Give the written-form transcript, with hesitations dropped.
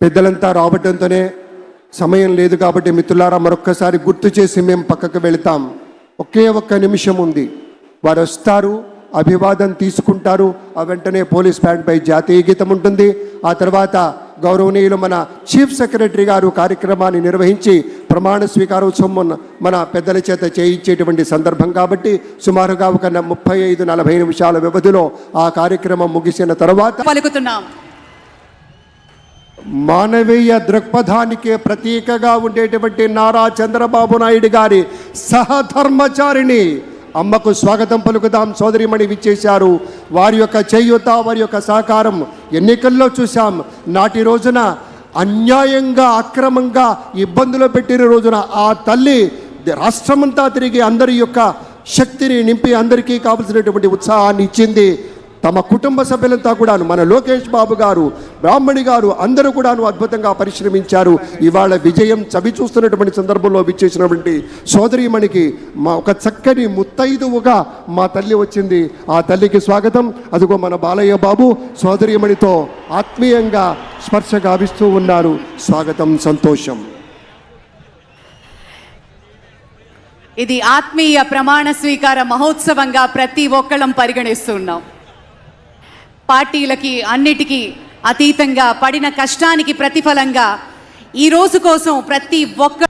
పెద్దలంతా రావడంతోనే సమయం లేదు కాబట్టి మిత్రులారా మరొక్కసారి గుర్తు చేసి మేము పక్కకు వెళతాం. ఒకే ఒక్క నిమిషం ఉంది. వారు వస్తారు, అభివాదం తీసుకుంటారు. ఆ వెంటనే పోలీస్ బ్యాండ్పై జాతీయ గీతం ఉంటుంది. ఆ తర్వాత గౌరవనీయులు మన చీఫ్ సెక్రటరీ గారు కార్యక్రమాన్ని నిర్వహించి ప్రమాణ స్వీకారోత్సవం మన పెద్దల చేత చేయించేటువంటి సందర్భం కాబట్టి సుమారుగా ఒక 35-40 నిమిషాల వ్యవధిలో ఆ కార్యక్రమం ముగిసిన తర్వాత పలుకుతున్నాం. మానవీయ దృక్పథానికి ప్రతీకగా ఉండేటువంటి నారా చంద్రబాబు నాయుడు గారి సహధర్మచారిణి అమ్మకు స్వాగతం పలుకుదాం. సోదరిమణి విచ్చేశారు. వారి యొక్క చేయూత, వారి యొక్క సహకారం ఎన్నికల్లో చూశాం. నాటి రోజున అన్యాయంగా అక్రమంగా ఇబ్బందులు పెట్టిన రోజున ఆ తల్లి రాష్ట్రమంతా తిరిగి అందరి యొక్క శక్తిని నింపి అందరికీ కావలసినటువంటి ఉత్సాహాన్ని ఇచ్చింది. తమ కుటుంబ సభ్యులంతా కూడాను, మన లోకేష్ బాబు గారు, బ్రాహ్మణి గారు అందరూ కూడాను అద్భుతంగా పరిశ్రమించారు. ఇవాళ విజయం చవి చూస్తున్నటువంటి సందర్భంలో విచ్చేసినటువంటి సోదరీమణికి మా ఒక చక్కని ముత్తైదువుగా మా తల్లి వచ్చింది. ఆ తల్లికి స్వాగతం. అదిగో మన బాలయ్య బాబు సోదరీమణితో ఆత్మీయంగా స్పర్శ గావిస్తూ ఉన్నారు. స్వాగతం, సంతోషం. ఇది ఆత్మీయ ప్రమాణ స్వీకార మహోత్సవంగా ప్రతి ఒక్కళ్ళం పరిగణిస్తున్నాం. పార్టీలకి అన్నిటికీ అతీతంగా పడిన కష్టానికి ప్రతిఫలంగా ఈ రోజు కోసం ప్రతి ఒక్క